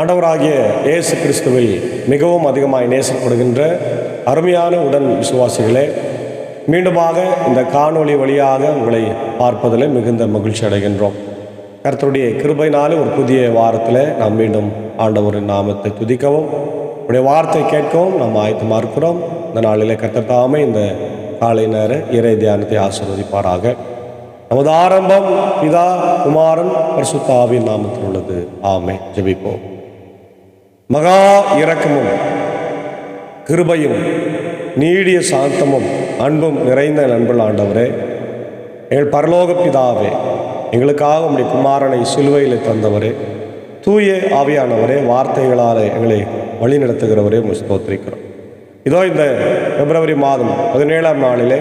ஆண்டவராகிய இயேசு கிறிஸ்துவில் மிகவும் அதிகமாய் நேசப்படுகின்ற அருமையான உடன் விசுவாசிகளே, மீண்டுமாக இந்த காணொளி வழியாக உங்களை பார்ப்பதில் மிகுந்த மகிழ்ச்சி அடைகின்றோம். கர்த்தருடைய கிருபையினாலே ஒரு புதிய வாரத்தில் நாம் மீண்டும் ஆண்டவரின் நாமத்தை துதிக்கவும் உடைய வார்த்தை கேட்கவும் நாம் ஆயத்தமாக இருக்கிறோம். இந்த நாளிலே கர்த்தர் தாமே இந்த காலை நேர இறை தியானத்தை ஆசீர்வதிப்பாராக. நமது ஆரம்பம் பிதா, குமாரன், பரிசுத்த ஆவியின் நாமத்தில் உள்ளது. ஆமென். ஜெபிப்போம். மகா இரக்கமும் கிருபையும் நீடிய சாந்தமும் அன்பும் நிறைந்த நண்பர்கள் ஆண்டவரே, எங்கள் பரலோக பிதாவே, எங்களுக்காக உம்முடைய குமாரனை சிலுவையில் தந்தவரே, தூய ஆவியானவரே, வார்த்தைகளால் எங்களை வழிநடத்துகிறவரே ஸ்தோத்திரிக்கிறோம். இதோ இந்த பிப்ரவரி மாதம் 17ஆம் நாளிலே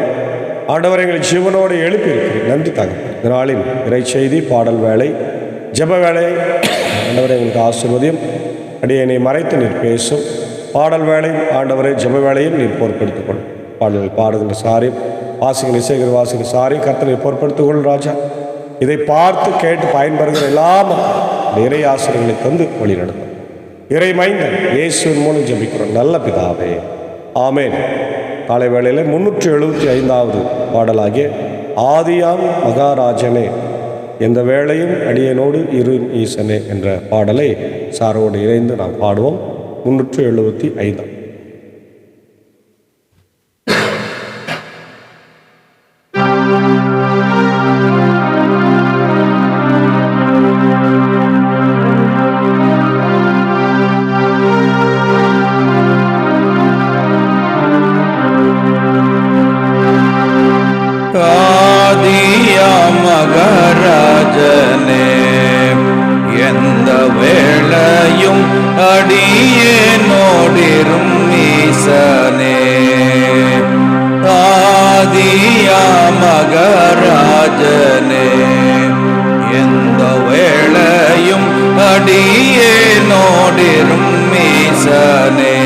ஆண்டவர் எங்களை ஜீவனோடு எழுப்பியிருக்கிறேன். நன்றி தகப்பனே. இந்த நாளின் இறை செய்தி, பாடல் வேலை, ஜெப வேலை ஆண்டவரை எங்களுக்கு ஆசீர்வதியும். அடியனை மறைத்து நீர் பேசும். பாடல் வேலை ஆண்டவரை ஜெப வேலையும் நீர் பொறுப்படுத்திக் கொள்ளும். பாடல்கள் பாடுகின்ற சாரியும் வாசிக்கிற இசைகிற வாசிக்கிற சாரியும் கர்த்தரை பொறுப்படுத்திக் கொள்ளும் ராஜா. இதை பார்த்து கேட்டு பயன்பெறுகிற எல்லா மக்களும் இறை ஆசிரியர்களை தந்து வழி நடத்தும். இறை மைந்தன் இயேசுவின் மூலம் ஜெபிக்கிறோம் நல்ல பிதாவே, ஆமென். காலை வேளையில் 375வது பாடலாகிய ஆதியாம் மகாராஜனே, எந்த வேளையும் அடியனோடு இரு ஈசனே என்ற பாடலை சாரோடு இணைந்து நாம் பாடுவோம். 375. மகராஜனே, எந்த வேளையும் அடியே நோடிரும் ஈசனே. ஆதியா மகராஜனே, எந்த வேளையும் அடியே நோடிரும் ஈசனே.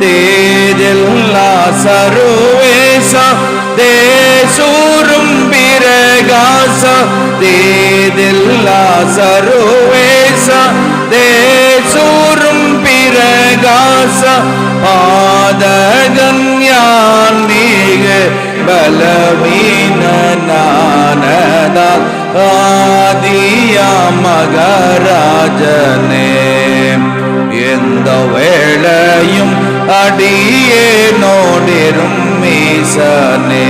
தேஜெல்லா சர்வேச தேசூரும் பிரகாச, தேதில்லா சர்வேச தேசூரும் பிரகாச, பாதகன்யான் மிக பலவீனனானதால் ஆதியா மகராஜனே, எந்த வேளையும் அடியே நோடிரும் ஈசனே.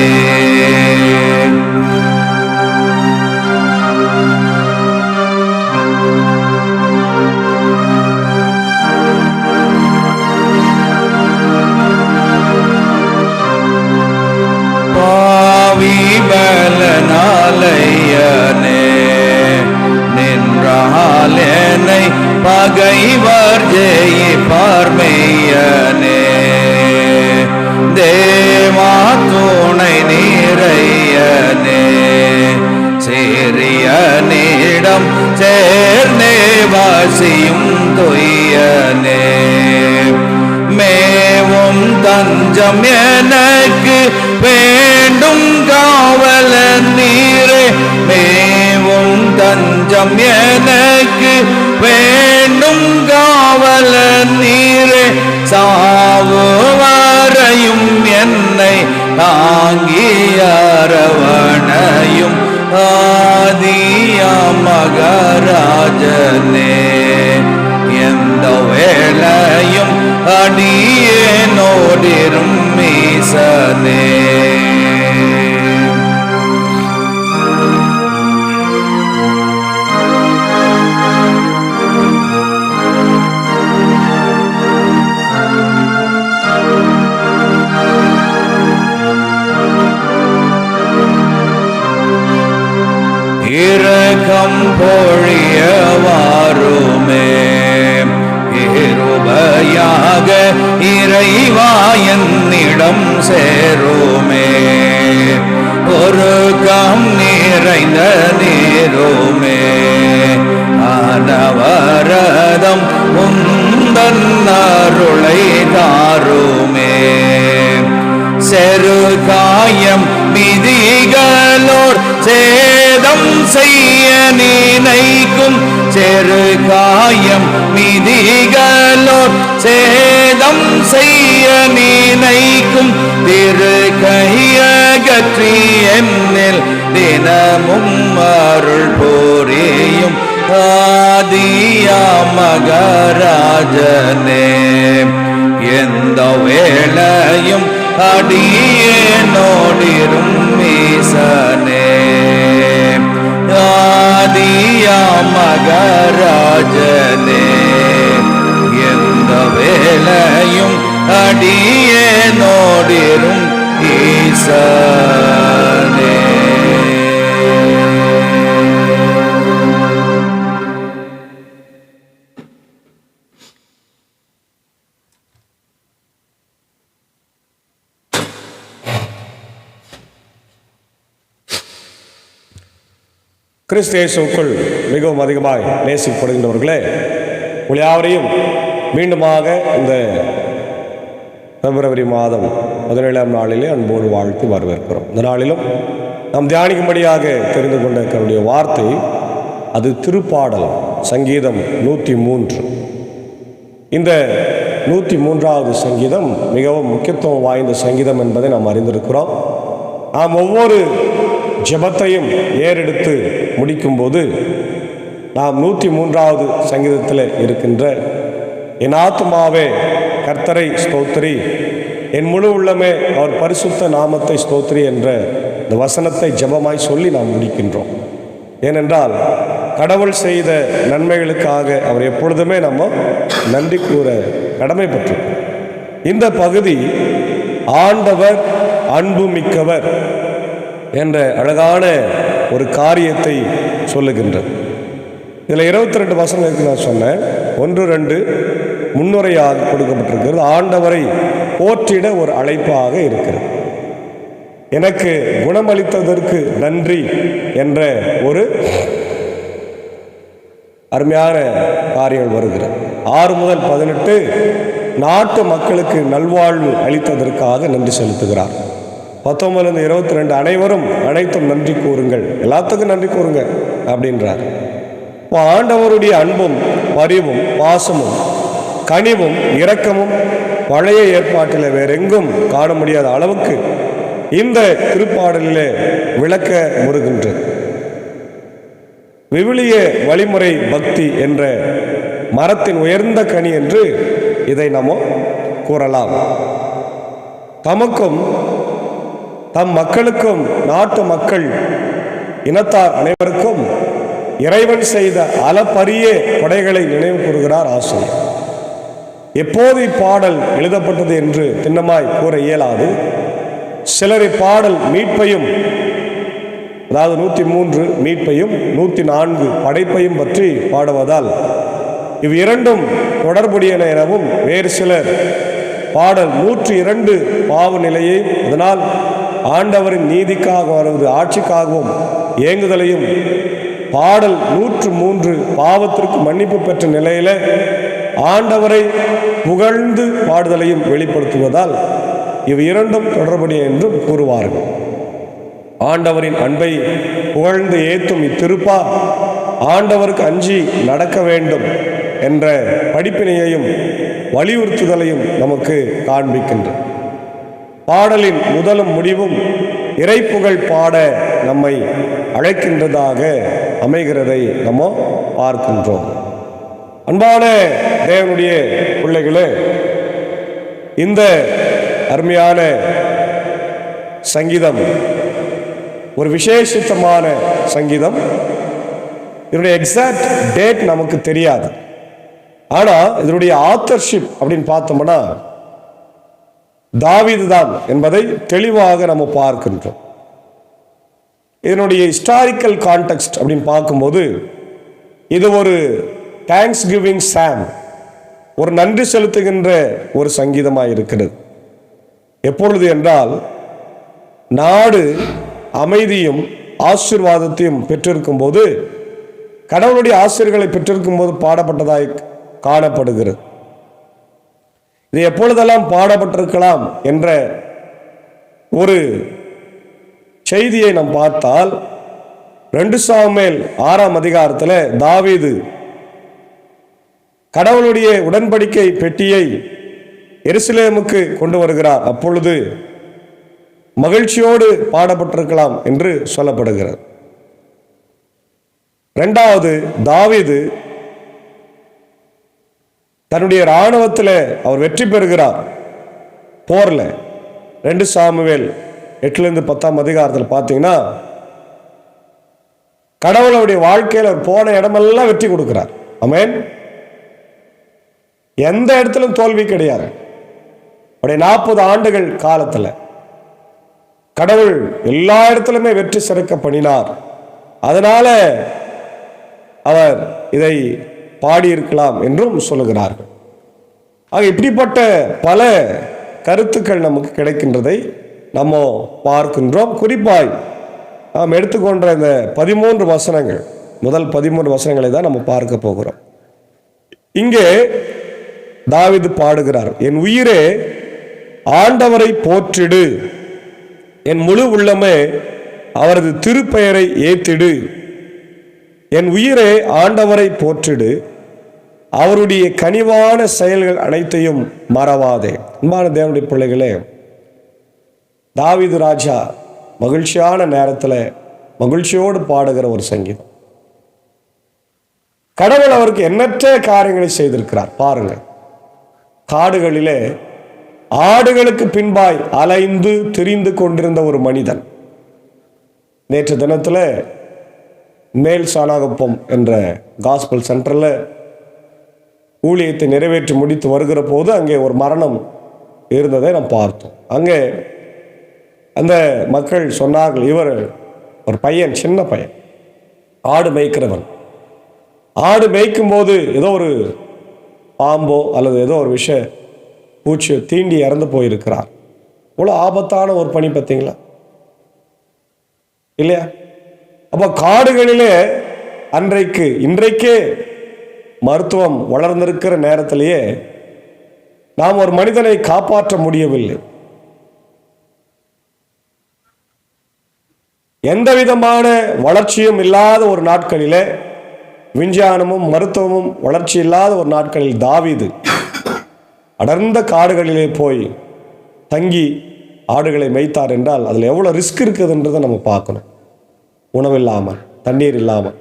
பலனாலயனே, நின்றாலேனை பகைவர் ஜெயிப்பார் மெய்யனே. தேவா துணை நீரையனே, சேரியனிடம் சேர்ந்தே வாசியும் தொய்யனே. மேவும் தஞ்சம் எனக்கு வேண்டும் காவலன் நீரே, மேவும் தஞ்சம் எனக்கு வேண்டும் காவலன் நீரே. சாவு வரையும் என்னை தாங்கி அரவணையும் ஆதியா மகராஜனே, எந்த வேளையும் அடியே நோடிரும் ஈசனே. இரக்கம் பொழியவாருமே, கிருபையாக இறைவா என்னிடம் சேருமே. ஒரு கம் நிறைந்த நீருமே, ஆனவரதம் உந்தன் அருளை தாருமே. செரு காயம் மிதிகளோர் சேதம் செய்ய நினைக்கும் வேறு காயம் மிதிகளோர் சேதம் செய்ய நினைக்கும் திரு கையகற்றி என்னில் தினமும் அருள் புரியும் ஆதியா மகராஜனே. எந்த வேளையும் அடியேனோடிரும் ஈசனே. ஆதியா மகராஜனே, எந்த வேளையும் அடியேனோடிரும் ஈசனே. கிறிஸ்து இயேசுவுக்குள் மிகவும் அதிகமாய் நேசிக்கப்படுகின்றவர்களே, உங்கள் யாவரையும் மீண்டுமாக இந்த பிப்ரவரி மாதம் 17ஆம் நாளிலே அன்போடு வாழ்த்து வரவேற்கிறோம். இந்த நாளிலும் நாம் தியானிக்கும்படியாக தெரிந்து கொண்ட கர்த்தருடைய வார்த்தை அது திருப்பாடல் சங்கீதம் 103. இந்த 103வது சங்கீதம் மிகவும் முக்கியத்துவம் வாய்ந்த சங்கீதம் என்பதை நாம் அறிந்திருக்கிறோம். நாம் ஒவ்வொரு ஜெபத்தையும் ஏறெடுத்து முடிக்கும்போது நாம் 103வது சங்கீதத்தில் இருக்கின்ற என் ஆத்துமாவே கர்த்தரை ஸ்தோத்திரி, என் முழு உள்ளமே அவர் பரிசுத்த நாமத்தை ஸ்தோத்திரி என்ற இந்த வசனத்தை ஜெபமாய் சொல்லி நாம் முடிக்கின்றோம். ஏனென்றால் கடவுள் செய்த நன்மைகளுக்காக அவர் எப்பொழுதுமே நம்ம நன்றி கூற கடமைப்பட்டிருக்கோம். இந்த பகுதி ஆண்டவர் அன்பு மிக்கவர் என்ற அழகான ஒரு காரியத்தை சொல்லுகின்றது. இதில் 22 வசனம் இருக்கு. நான் சொன்னேன் 1-2 முன்னுரையாக கொடுக்கப்பட்டிருக்கிறது. ஆண்டவரை போற்றிட ஒரு அழைப்பாக இருக்கிறது. எனக்கு குணமளித்ததற்கு நன்றி என்ற ஒரு அருமையான காரியங்கள் வருகிறது. 6-18 நாட்டு மக்களுக்கு நல்வாழ்வு அளித்ததற்காக நன்றி செலுத்துகிறார். 19-22 அனைவரும் அனைத்தும் நன்றி கூறுங்கள், எல்லாத்துக்கும் நன்றி கூறுங்க அப்படின்றார். ஆண்டவருடைய அன்பும் பரிவும் பாசமும் கனிவும் இரக்கமும் பழைய ஏற்பாட்டில் வேறெங்கும் காண முடியாத அளவுக்கு இந்த திருப்பாடலிலே விளக்க முறுகின்றது. விவிலிய வழிமுறை பக்தி என்ற மரத்தின் உயர்ந்த கனி என்று இதை நாம் கூறலாம். தமக்கும் தம் மக்களுக்கும் நாட்டு மக்கள் இனத்தார் அனைவருக்கும் இறைவன் செய்த அளப்பரிய கொடைகளை நினைவு கூறுகிறார் ஆசிரியர். எப்போது இப்பாடல் எழுதப்பட்டது என்று திண்ணமாய் கூற இயலாது. சிலர் இப்பாடல் மீட்பையும், அதாவது 103 மீட்பையும் 104 படைப்பையும் பற்றி பாடுவதால் இவ்விரண்டும் தொடர்புடையன எனவும், வேறு சிலர் பாடல் 102 பாவ நிலையையும், அதனால் ஆண்டவரின் நீதிக்காக வருவது ஆட்சிக்காகவும் ஏங்குதலையும், பாடல் 103 பாவத்திற்கு மன்னிப்பு பெற்ற நிலையில ஆண்டவரை புகழ்ந்து பாடுதலையும் வெளிப்படுத்துவதால் இவ் இரண்டும் தொடர்புடைய என்றும் கூறுவார்கள். ஆண்டவரின் அன்பை புகழ்ந்து ஏத்தும் இத்திருப்பா ஆண்டவருக்கு அஞ்சி நடக்க வேண்டும் என்ற படிப்பினையையும் வலியுறுத்துதலையும் நமக்கு காண்பிக்கின்ற பாடலின் முதலும் முடிவும் இறைப்புகழ் பாட நம்மை அழைக்கின்றதாக அமைகிறதை நம்ம பார்க்கின்றோம். அன்பான தேவனுடைய பிள்ளைகளே, இந்த அருமையான சங்கீதம் ஒரு விசேஷித்தமான சங்கீதம். இதனுடைய எக்ஸாக்ட் டேட் நமக்கு தெரியாது. ஆனால் இதனுடைய ஆத்தர்ஷிப் அப்படின்னு பார்த்தோம்னா தாவீது தான் என்பதை தெளிவாக நம்ம பார்க்கின்றோம். இதனுடைய ஹிஸ்டாரிக்கல் கான்டெக்ஸ்ட் அப்படின்னு பார்க்கும்போது இது ஒரு தேங்க்ஸ் கிவிங் சாம், ஒரு நன்றி செலுத்துகின்ற ஒரு சங்கீதமாக இருக்கிறது. எப்பொழுது என்றால் நாடு அமைதியும் ஆசீர்வாதத்தையும் பெற்றிருக்கும் போது, கடவுளுடைய ஆசிரியர்களை பெற்றிருக்கும் போது பாடப்பட்டதாய் காணப்படுகிறது. இது எப்பொழுதெல்லாம் பாடப்பட்டிருக்கலாம் என்ற ஒரு செய்தியை நாம் பார்த்தால் 2 சாமுவேல் 6ஆம் அதிகாரத்தில் தாவீது கடவுளுடைய உடன்படிக்கை பெட்டியை எருசலேமுக்கு கொண்டு வருகிறார். அப்பொழுது மகிழ்ச்சியோடு பாடப்பட்டிருக்கலாம் என்று சொல்லப்படுகிறது. இரண்டாவது, தாவீது தன்னுடைய இராணுவத்தில் அவர் வெற்றி பெறுகிறார் போர்ல. 2 சாமுவேல் 8-10 அதிகாரத்தில் பார்த்தீங்கன்னா கடவுளுடைய வாழ்க்கையில் அவர் போன இடமெல்லாம் வெற்றி கொடுக்கிறார். ஆமென். எந்த இடத்திலும் தோல்வி கிடையாது. அவருடைய 40 ஆண்டுகள் காலத்தில் கடவுள் எல்லா இடத்திலுமே வெற்றி சிறக்க பண்ணினார். அதனால அவர் இதை பாடியிருக்கலாம் என்றும் சொல்லுகிறார்கள். ஆக இப்படிப்பட்ட பல கருத்துக்கள் நமக்கு கிடைக்கின்றதை நம்ம பார்க்கின்றோம். குறிப்பாய் நாம் எடுத்துக்கொண்ட இந்த 13 வசனங்கள், முதல் 13 வசனங்களை தான் நம்ம பார்க்க போகிறோம். இங்கே தாவீது பாடுகிறார், என் உயிரே ஆண்டவரை போற்றிடு, என் முழு உள்ளமே அவரது திருப்பெயரை ஏத்திடு. என் உயிரே ஆண்டவரை போற்றிடு, அவருடைய கனிவான செயல்கள் அனைத்தையும் மறவாதே. அன்பான தேவனுடைய பிள்ளைகளே, தாவீது ராஜா மகிழ்ச்சியான நேரத்தில் மகிழ்ச்சியோடு பாடுகிற ஒரு சங்கீதம். கடவுள் அவருக்கு எண்ணற்ற காரியங்களை செய்திருக்கிறார். பாருங்க, காடுகளிலே ஆடுகளுக்கு பின்பாய் அலைந்து திரிந்து கொண்டிருந்த ஒரு மனிதன் நேற்று தினத்தில் மேல் சாணாகுப்பம் என்ற காஸ்பல் சென்டரில் ஊழியத்தை நிறைவேற்றி முடித்து வருகிற போது அங்கே ஒரு மரணம் இருந்ததை நாம் பார்த்தோம். அங்கே அந்த மக்கள் சொன்னார்கள், இவர் ஒரு பையன், சின்ன பையன், ஆடு மேய்க்கிறவன். ஆடு மேய்க்கும் போது ஏதோ ஒரு பாம்போ அல்லது ஏதோ ஒரு பூச்சி தீண்டி இறந்து போயிருக்கிறார். இவ்வளோ ஆபத்தான ஒரு பணி பார்த்தீங்களா இல்லையா? அப்போ காடுகளிலே இன்றைக்கே மருத்துவம் வளர்ந்திருக்கிற நேரத்திலேயே நாம் ஒரு மனிதனை காப்பாற்ற முடியவில்லை. எந்த விதமான வளர்ச்சியும் இல்லாத ஒரு நாட்களிலே, விஞ்ஞானமும் மருத்துவமும் வளர்ச்சி இல்லாத ஒரு நாட்களில் தாவீது அடர்ந்த காடுகளிலே போய் தங்கி ஆடுகளை மேய்த்தார் என்றால் அதில் எவ்வளோ ரிஸ்க் இருக்குதுன்றதை நம்ம பார்க்கணும். உணவில்லாமல், தண்ணீர் இல்லாமல்,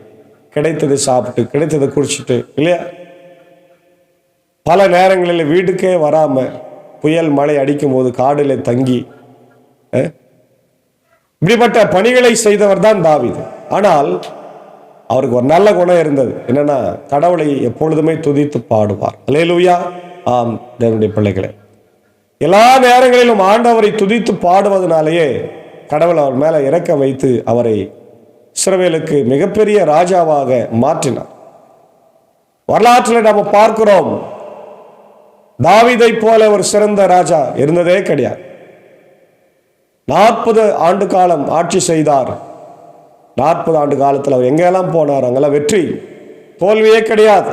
கிடைத்ததை சாப்பிட்டு கிடைத்ததை குடிச்சிட்டு இல்லையா, பல நேரங்களில் வீட்டுக்கே வராமல் புயல் மழை அடிக்கும் போது காடில் தங்கி இப்படிப்பட்ட பணிகளை செய்தவர் தான் தாவீது. ஆனால் அவருக்கு ஒரு நல்ல குணம் இருந்தது. என்னன்னா, கடவுளை எப்பொழுதுமே துதித்து பாடுவார். அல்லேலூயா. ஆம் தேவனுடைய பிள்ளைகளே, எல்லா நேரங்களிலும் ஆண்டவரை துதித்து பாடுவதனாலேயே கடவுள் அவர் மேலே இறக்க வைத்து அவரை இஸ்ரவேலுக்கு மிகப்பெரிய ராஜாவாக மாற்றினார். வரலாற்றில் நாம் பார்க்கிறோம், தாவீதை போல ஒரு சிறந்த ராஜா இருந்ததே கிடையாது. 40 ஆண்டு காலம் ஆட்சி செய்தார். 40 ஆண்டு காலத்தில் அவர் எங்கெல்லாம் போனார் அங்கெல்லாம் வெற்றி, தோல்வியே கிடையாது.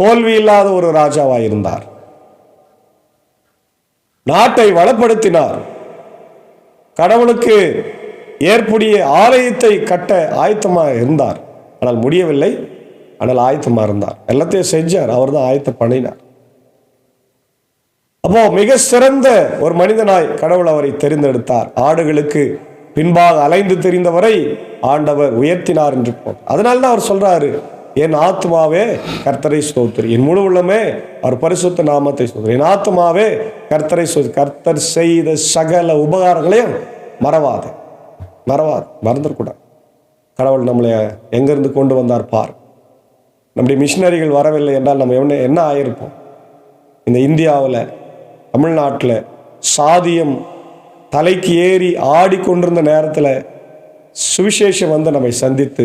தோல்வி இல்லாத ஒரு ராஜாவாக இருந்தார். நாட்டை வளப்படுத்தினார். கடவுளுக்கு ஏற்புடைய ஆலயத்தை கட்ட ஆயத்தமாக இருந்தார். ஆனால் முடியவில்லை. ஆனால் ஆயத்தமாக இருந்தார். எல்லாத்தையும் செஞ்சார். அவர் தான் ஆயத்தம் பண்ணினார். அப்போ மிக சிறந்த ஒரு மனிதனாய் கடவுள் அவரை தெரிந்தெடுத்தார். ஆடுகளுக்கு பின்பாக அலைந்து தெரிந்தவரை ஆண்டவர் உயர்த்தினார் என்று போனார். அதனால்தான் அவர் சொல்றாரு, என் ஆத்மாவே கர்த்தரை ஸ்தோத்திரி, என் முழு உள்ளமே அவர் பரிசுத்த நாமத்தை ஸ்தோத்திரி, என் ஆத்மாவே கர்த்தரை ஸ்தோத்திரி, கர்த்தர் செய்த சகல உபகாரங்களையும் மறந்துடக்கூடாது. கடவுள் நம்மளை எங்கிருந்து கொண்டு வந்தார் பார். நம்முடைய மிஷினரிகள் வரவில்லை என்றால் நம்ம என்ன ஆயிருப்போம்? இந்த இந்தியாவில், தமிழ்நாட்டில் சாதியம் தலைக்கு ஏறி ஆடிக்கொண்டிருந்த நேரத்தில் சுவிசேஷம் வந்து நம்மை சந்தித்து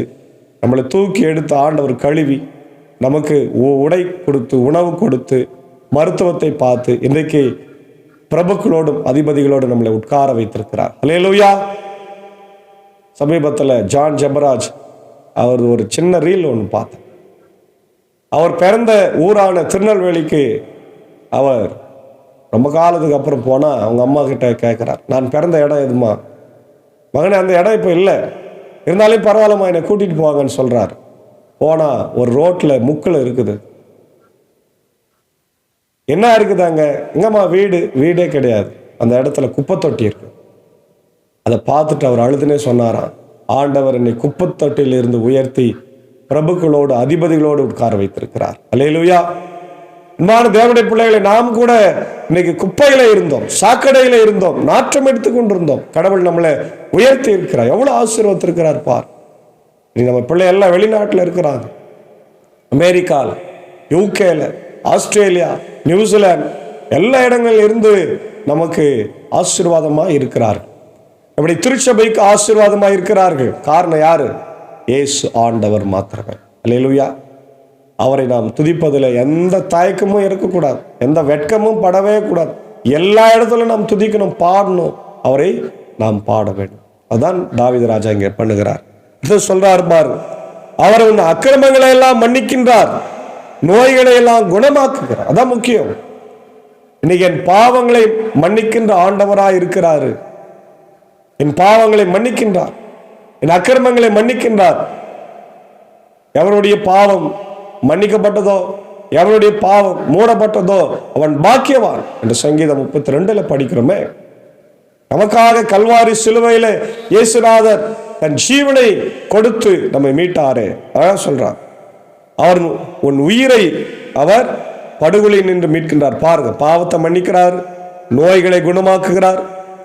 நம்மளை தூக்கி எடுத்து ஆண்டவர் கழுவி நமக்கு உடை கொடுத்து, உணவு கொடுத்து, மருத்துவத்தை பார்த்து இன்றைக்கு பிரபுக்களோடும் அதிபதிகளோடும் நம்மளை உட்கார வைத்திருக்கிறார். அல்லேலூயா. சமீபத்தில் ஜான் ஜெபராஜ் அவர் ஒரு சின்ன ரீல் ஒன்று பார்த்தேன். அவர் பிறந்த ஊரான திருநெல்வேலிக்கு அவர் ரொம்ப காலத்துக்கு அப்புறம் போனால் அவங்க அம்மா கிட்ட கேட்குறார், நான் பிறந்த இடம் எதுமா? மகனே, அந்த இடம் இப்போ இல்லை, இருந்தாலும் பரவாயில்லம்மா, என்னை கூட்டிகிட்டு போவாங்கன்னு சொல்கிறார். போனால் ஒரு ரோட்டில் முக்கில் இருக்குது. என்ன இருக்குதாங்க? எங்கம்மா வீடு? வீடே கிடையாது. அந்த இடத்துல குப்பை தொட்டி இருக்கு. அதை பார்த்துட்டு அவர் அழுதுனே சொன்னாராம், ஆண்டவர் என்னை குப்பை தொட்டியில் இருந்து உயர்த்தி பிரபுக்களோடு அதிபதிகளோடு உட்கார வைத்திருக்கிறார். அல்லேலூயா. அன்பான தேவனுடைய பிள்ளைகளை, நாம் கூட இன்னைக்கு குப்பையில இருந்தோம், சாக்கடையில இருந்தோம், நாற்றம் எடுத்துக் கொண்டிருந்தோம். கடவுள் நம்மளை உயர்த்தி இருக்கிறார். எவ்வளவு ஆசீர்வதித்திருக்கிறார் பார். நம்ம பிள்ளை எல்லாம் வெளிநாட்டில் இருக்கிறாங்க. அமெரிக்கால, யூகேல, ஆஸ்திரேலியா, நியூசிலாந்து, எல்லா இடங்களில் இருந்து நமக்கு ஆசீர்வாதமா இருக்கிறார்கள். அப்படி திருச்சபைக்கு ஆசீர்வாதமா இருக்கிறார்கள். காரணம் யாரு? இயேசு ஆண்டவர் மாத்திரமே. அல்லேலூயா. அவரை நாம் துதிப்பதில் எந்த தயக்கமும் இருக்கக்கூடாது, எந்த வெட்கமும் படவே கூடாது. எல்லா இடத்துலையும் நாம் துதிக்கணும், பாடணும், அவரை நாம் பாட வேண்டும். அதுதான் தாவீது ராஜா இங்கே பண்ணுகிறார். சொல்றார் பாரு, அவர் அக்கிரமங்களை எல்லாம் மன்னிக்கின்றார், நோய்களை எல்லாம் குணமாக்குகிறார். அதான் முக்கியம். இன்னைக்கு என் பாவங்களை மன்னிக்கின்ற ஆண்டவராய் இருக்கிறாரு. என் பாவங்களை மன்னிக்கின்றார், என் அக்கிரமங்களை மன்னிக்கின்றார். எவருடைய பாவம் மன்னிக்கப்பட்டதோ, எவருடைய பாவம் மூடப்பட்டதோ அவன் பாக்கியவான் என்று சங்கீதம் 32 படிக்கிறோமே. நமக்காக கல்வாரி சிலுவையில இயேசுநாதர் தன் ஜீவனை கொடுத்து நம்மை மீட்டாரே. அதான் சொல்றார், அவர் உன் உயிரை அவர் படுகொலையில் நின்று மீட்கின்றார். பாருங்க, பாவத்தை மன்னிக்கிறார், நோய்களை குணமாக்குகிறார்,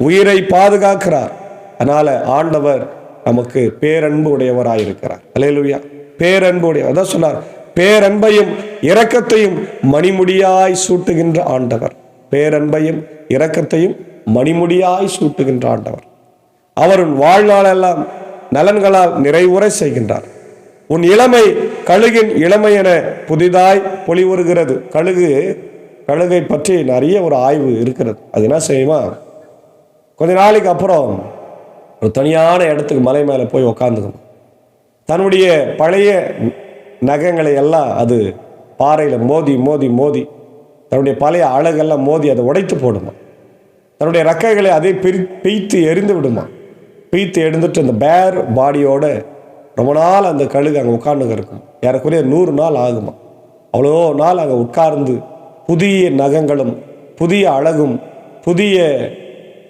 உயிரை பாதுகாக்கிறார். அதனால ஆண்டவர் நமக்கு பேரன்பு உடையவராயிருக்கிறார். அல்லேலூயா. பேரன்பு உடையவர். அதான் சொன்னார், பேரன்பையும் இரக்கத்தையும் மணிமுடியாய் சூட்டுகின்ற ஆண்டவர். பேரன்பையும் இரக்கத்தையும் மணிமுடியாய் சூட்டுகின்ற ஆண்டவர். அவர் உன் வாழ்நாளெல்லாம் நலன்களால் நிறைவுரை செய்கின்றார். உன் இளமை கழுகின் இளமை என புதிதாய் பொலிவுறுகிறது. கழுகை பற்றி நிறைய ஒரு ஆய்வு இருக்கிறது. அது என்ன செய்யுமா, கொஞ்ச நாளைக்கு அப்புறம் ஒரு தனியான இடத்துக்கு மலை மேலே போய் உக்காந்துக்கணும். தன்னுடைய பழைய நகங்களை எல்லாம் அது பாறையில் மோதி மோதி மோதி தன்னுடைய பழைய அழகெல்லாம் மோதி அதை உடைத்து போடுமா. தன்னுடைய ரெக்கைகளை அதை பிய்த்து எரிந்து விடுமா. பிய்த்து எடுத்துட்டு அந்த பேர் பாடியோட ரொம்ப நாள் அந்த கழுகு அங்கே உட்கார்ந்து இருக்கும். ஏறக்குறைய 100 நாள் ஆகுமா. அவ்வளோ நாள் அங்கே உட்கார்ந்து புதிய நகங்களும் புதிய அழகும் புதிய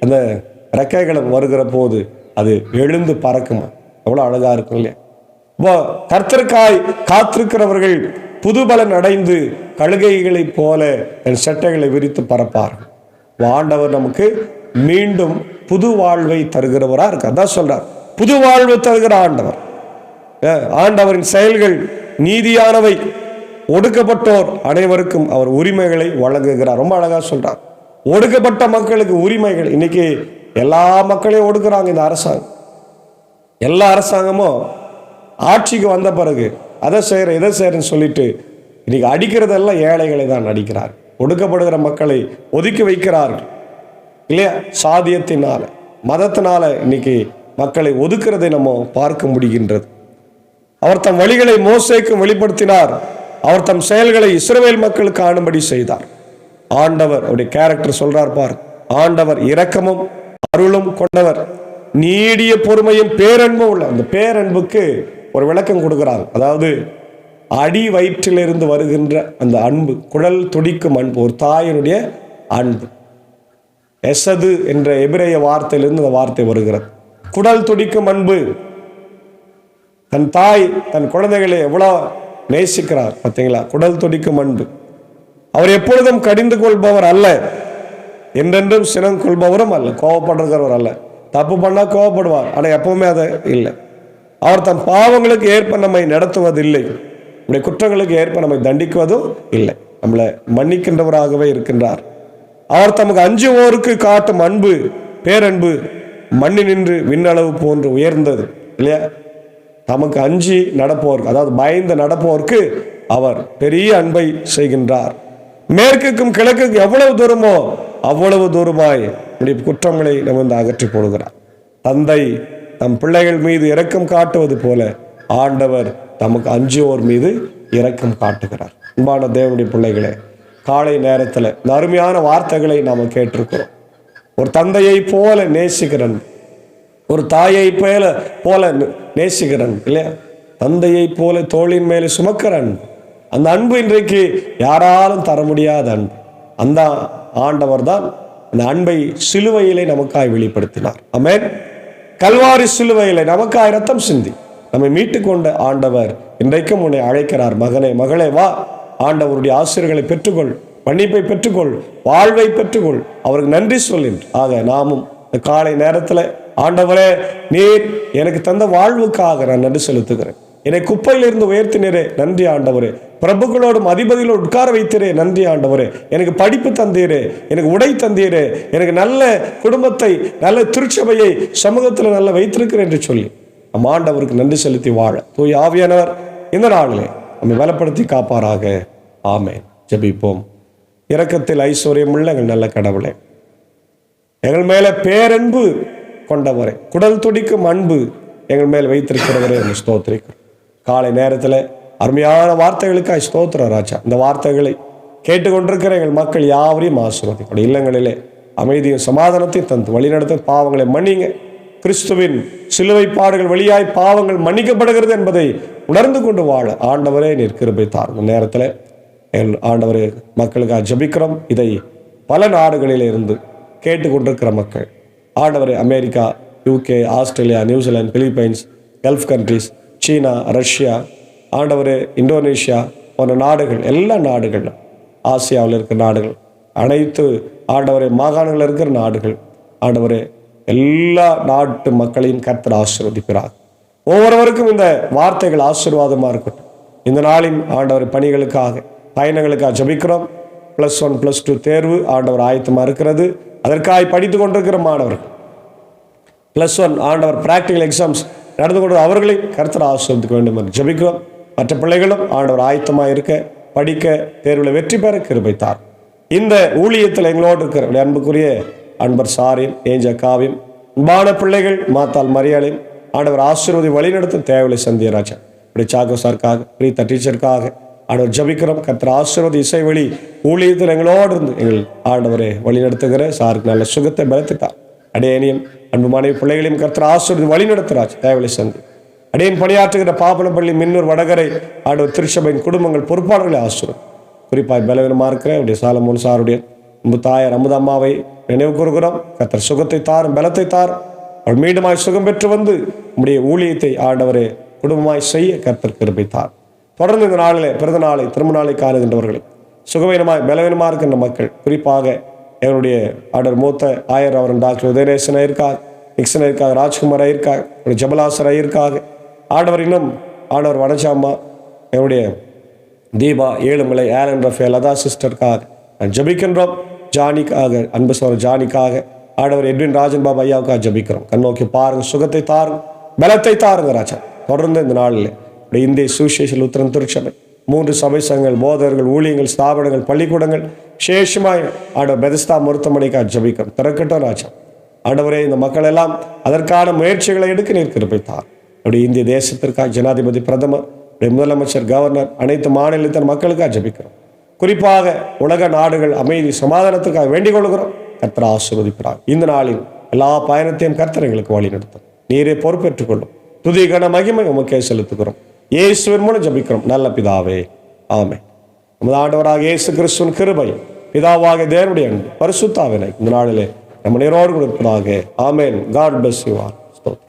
அந்த ரெக்கைகளும் வருகிற போது அது எழுந்து பறக்குமா. எவ்வளோ அழகா இருக்கும் இல்லையா. கர்த்தருக்காய் காத்திருக்கிறவர்கள் புதுபலன் அடைந்து கழுகைகளை போல என் சட்டைகளை விரித்து பறப்பார்கள். ஆண்டவர் நமக்கு மீண்டும் புது வாழ்வை தருகிறவரா இருக்கு. அதான் சொல்றார், புது வாழ்வு தருகிற ஆண்டவர். ஆண்டவரின் செயல்கள் நீதியானவை, ஒடுக்கப்பட்டோர் அனைவருக்கும் அவர் உரிமைகளை வழங்குகிறார். ரொம்ப அழகா சொல்றார், ஒடுக்கப்பட்ட மக்களுக்கு உரிமைகள். இன்னைக்கு எல்லா மக்களையும் ஒடுக்குறாங்க இந்த அரசாங்கம். எல்லா அரசாங்கமும் ஆட்சிக்கு வந்த பிறகு அதை செய்கிற இதை செய்கிறேன்னு சொல்லிட்டு இன்னைக்கு அடிக்கிறதெல்லாம் ஏழைகளை தான் அடிக்கிறார். ஒடுக்கப்படுகிற மக்களை ஒதுக்கி வைக்கிறார்கள் இல்லையா. சாதியத்தினால மதத்தினால இன்னைக்கு மக்களை ஒதுக்குறதை நம்ம பார்க்க முடிகின்றது. அவர் தம் வழிகளை மோசேக்கும் வெளிப்படுத்தினார். அவர் தம் செயல்களை இஸ்ரவேல் மக்களுக்கு ஆணும்படி செய்தார். ஆண்டவர் அவருடைய கேரக்டர் சொல்றார் பார். ஆண்டவர் இரக்கமும் அருளும் கொண்டவர், நீடிய பொறுமையும் பேரன்பும் உள்ள. அந்த பேரன்புக்கு ஒரு விளக்கம் கொடுக்கிறாங்க. அதாவது அடி வயிற்றிலிருந்து வருகின்ற அந்த அன்பு, குழல் துடிக்கும் அன்பு, ஒரு தாயினுடைய அன்பு. எசது என்ற எபிரேய வார்த்தையிலிருந்து அந்த வார்த்தை வருகிறது. குடல் துடிக்கும் அன்பு. தன் தாய் தன் குழந்தைகளை எவ்வளோ நேசிக்கிறார் பார்த்தீங்களா. குடல் துடிக்கும் அன்பு. அவர் எப்பொழுதும் கடிந்து கொள்பவர் அல்ல, என்றென்றும் சினம் கொள்பவரும் அல்ல, கோபப்படுறவர் அல்ல. தப்பு பண்ணா கோபப்படுவார், ஆனால் எப்பவுமே அதை இல்லை. அவர் தம் பாவங்களுக்கு ஏற்ப நம்மை நடத்துவதில்லை, நம்முடைய குற்றங்களுக்கு ஏற்ப நம்மை தண்டிக்குவதும் இல்லை. நம்மளை மன்னிக்கின்றவராகவே இருக்கின்றார். அவர் தமக்கு அஞ்சுவோருக்கு காட்டும் அன்பு, பேரன்பு மண்ணி நின்று விண்ணளவு போன்று உயர்ந்தது இல்லையா. தமக்கு அஞ்சி நடப்போருக்கு, அதாவது பயந்து நடப்போருக்கு அவர் பெரிய அன்பை செய்கின்றார். மேற்குக்கும் கிழக்குக்கும் எவ்வளவு தூரமோ அவ்வளவு தூரமாய் குற்றங்களை நம்ம அகற்றி போடுகிறார். தந்தை தம் பிள்ளைகள் மீது இரக்கம் காட்டுவது போல ஆண்டவர் தமக்கு அஞ்சுவோர் மீது இரக்கம் காட்டுகிறார். அன்பான தேவனுடைய பிள்ளைகளே, காலை நேரத்தில் இந்த அருமையான வார்த்தைகளை நாம் கேட்டிருக்கிறோம். ஒரு தந்தையை போல நேசிக்கிறன், ஒரு தாயை போல நேசிக்கிறன் இல்லையா. தந்தையை போல தோளின் மேலே சுமக்கிறன். அந்த அன்பு இன்றைக்கு யாராலும் தர முடியாத அன்பு. அந்த ஆண்டவர் தான் அந்த அன்பை சிலுவையிலே நமக்காய் வெளிப்படுத்தினார். ஆமென். கல்வாரி சிலுவையிலே நமக்காய் ரத்தம் சிந்தி நம்மை மீட்டுக்கொண்ட ஆண்டவர் இன்றைக்கும் உன்னை அழைக்கிறார். மகனே, மகளே, வா, ஆண்டவருடைய ஆசீர்வாதங்களை பெற்றுக்கொள், மன்னிப்பை பெற்றுக்கொள், வாழ்வை பெற்றுக்கொள், அவருக்கு நன்றி சொல்லின்று. ஆக நாமும் இந்த காலை நேரத்தில், ஆண்டவரே, நீர் எனக்கு தந்த வாழ்வுக்காக நான் நன்றி செலுத்துகிறேன். என்னை குப்பையிலிருந்து உயர்த்தினரே, நன்றி ஆண்டவரே. பிரபுக்களோடும் அதிபதிகளோடு உட்கார வைத்தீரே, நன்றி ஆண்டவரே. எனக்கு படிப்பு தந்தீரே, எனக்கு உடை தந்தீரே, எனக்கு நல்ல குடும்பத்தை, நல்ல திருச்சபையை சமூகத்தில் நல்ல வைத்திருக்கிறேன் என்று சொல்லி நம் ஆண்டவருக்கு நன்றி செலுத்தி வாழ தூய ஆவியானவர் இந்த நாளிலே நம்மை பலப்படுத்தி காப்பாராக. ஆமென். ஜெபிப்போம். இரக்கத்தில் ஐஸ்வர்யமுள்ள எங்கள் நல்ல கடவுளே, எங்கள் மேல பேரன்பு கொண்டவரே, குடல் துடிக்கும் அன்பு எங்கள் மேல் வைத்திருக்கிறவரே, என்று ஸ்தோத்திரிக்கிறோம். காலை நேரத்தில் அருமையான வார்த்தைகளுக்காக ஸ்தோத்திரம் ராஜா. இந்த வார்த்தைகளை கேட்டுக்கொண்டிருக்கிற எங்கள் மக்கள் யாவரையும் ஆசீர்வதிக்கும். இல்லங்களிலே அமைதியும் சமாதானத்தையும் தந்து வழிநடத்த பாவங்களை மன்னிங்க. கிறிஸ்துவின் சிலுவை பாடுகள் வழியாய் பாவங்கள் மன்னிக்கப்படுகிறது என்பதை உணர்ந்து கொண்டு வாழ ஆண்டவரே நீர் கிருபை தாரும். நேரத்தில் ஆண்டவரே மக்களுக்காக ஜபிக்கிறோம். இதை பல நாடுகளில் இருந்து கேட்டுக்கொண்டிருக்கிற மக்கள், ஆண்டவரே, America, UK, Australia, New Zealand, Philippines, gulf countries, சீனா, ரஷ்யா, ஆண்டவரே, இந்தோனேஷியா போன்ற நாடுகள், எல்லா நாடுகளும், ஆசியாவில் இருக்கிற நாடுகள், அனைத்து ஆண்டவரே மாகாணங்களில் இருக்கிற நாடுகள், ஆண்டவரே, எல்லா நாட்டு மக்களையும் கர்த்தர் ஆசீர்வதிக்கிறார். ஒவ்வொருவருக்கும் இந்த வார்த்தைகள் ஆசீர்வாதமாக இருக்கட்டும். இந்த நாளின் ஆண்டவர் பணிகளுக்காக, பயணங்களுக்காக ஜபிக்கிறோம். +1 +2 தேர்வு ஆண்டவர் ஆயத்தமாக இருக்கிறது. அதற்காக படித்து கொண்டிருக்கிற மாணவர்கள், +1 ஆண்டவர் பிராக்டிகல் எக்ஸாம்ஸ் நடந்து கொண்டு அவர்களை கர்த்தர் ஆசீர்வதிக்க வேண்டும் என்று ஜபிக்கிறோம். மற்ற பிள்ளைகளும் ஆண்டவர் ஆயத்தமாக இருக்க, படிக்க, தேர்வில் வெற்றி பெற கிருபைத்தார். இந்த ஊழியத்தில் எங்களோடு இருக்கிற அன்புக்குரிய அன்பர் சாரியும், ஏஞ்ச காவியம், அன்பான பிள்ளைகள் மாத்தால் மரியாதையும் ஆண்டவர் ஆசீர்வதி வழிநடத்தும் தேவையை சந்திய ராஜா. இப்படி சாக்கோ சாருக்காக, பிரீதா டீச்சருக்காக ஆண்டவர் ஜபிக்கிறோம். கர்த்தர் ஆசீர்வதி இசை வழி ஊழியத்தில் எங்களோடு இருந்து எங்கள் ஆண்டவரை வழிநடத்துகிற சாருக்கு நல்ல சுகத்தை பலத்துட்டார். அடையனையும் அன்பு மனைவி பிள்ளைகளையும் கர்த்தர் ஆசீர்வதி வழிநடத்துகிறார். தேவையை சந்தி அடையன் பணியாற்றுகிற பாப்பனப்பள்ளி, மின்னூர், வடகரை ஆண்டவர் திருச்சபையின் குடும்பங்கள் பொறுப்பாளர்களை ஆசீர்வதி. குறிப்பாக பலவீனமாக இருக்கிற அவருடைய சாலமோன் சாருடைய அன்பு தாயார் அமுதம்மாவை நினைவு கூறுகிறோம். கர்த்தர் சுகத்தை தாரும், பலத்தை தாரும். அவள் மீண்டுமாய் சுகம் பெற்று வந்து உம்முடைய ஊழியத்தை ஆண்டவரே குடும்பமாய் செய்ய கர்த்தர் கிருபைத்தார். தொடர்ந்து இந்த நாளிலே பிறந்த நாளை, திரும்ப நாளை காணுகின்றவர்களை, சுகவீனமாய் பலவீனமாக இருக்கின்ற மக்கள், குறிப்பாக எங்களுடைய ஆண்டவர் மூத்த ஆயர் அவரன் டாக்டர் உதயநேசன் ஐயருக்காக, நிக்சன் ஐயருக்காக, ராஜ்குமார் ஐயருக்காக, ஜபலாசர் ஐயருக்காக, ஆண்டவர் இன்னும் ஆண்டவர் வனஜாமா, எங்களுடைய தீபா, ஏழுமலை, ஆலன் ரஃபேல், லதா சிஸ்டருக்காக ஜபிக்கின்றோம். ஜானிக்காக, அன்பு சோதர் ஜானிக்காக, ஆண்டவர் எட்வின் ராஜன் பாபா ஐயாவுக்காக ஜபிக்கிறோம். கண்ணோக்கி பாருங்க, சுகத்தை தாருங்க, பலத்தை தாருங்க ராஜா. தொடர்ந்து இந்த நாளில் இந்திய சுவிசேஷ லூத்தரன் திருச்சபை, 3 சபை சங்கங்கள், போதகர்கள், ஊழியங்கள், ஸ்தாபனங்கள், பள்ளிக்கூடங்கள், விசேஷமாய் ஆண்டவர் பெதஸ்தா மருத்துவமனைக்காக ஜபிக்கிறோம். திறக்கட்டும் ராஜா. ஆண்டவரே, இந்த மக்கள் எல்லாம் அதற்கான முயற்சிகளை எடுக்க நீர் கிருபைத்தார். அப்படி இந்திய தேசத்திற்காக ஜனாதிபதி, பிரதமர், முதலமைச்சர், கவர்னர், அனைத்து மாநிலத்தின் மக்களுக்காக ஜபிக்கிறோம். குறிப்பாக உலக நாடுகள் அமைதி சமாதானத்துக்காக வேண்டிக் கொள்கிறோம். கர்த்தர் ஆசீர்வதிக்கிறார். இந்த நாளில் எல்லா பயணத்தையும் கர்த்தர் எங்களுக்கு வழி நடத்தும். நீரே பொறுப்பேற்றுக் கொள்ளும். துதி கன மகிமை உமக்கே செலுத்துகிறோம். இயேசுவின் மூலம் ஜபிக்கிறோம் நல்ல பிதாவே, ஆமென். நமது ஆண்டவராக இயேசு கிறிஸ்துவின் கிருபை, பிதாவாக தேவனுடைய அன்பு, பரிசுத்த ஆவியானவர் இந்த நாளிலே நம்ம நீரோடு கொடுப்பதாக. ஆமென். God bless you all. ஸ்தோத்திரம்.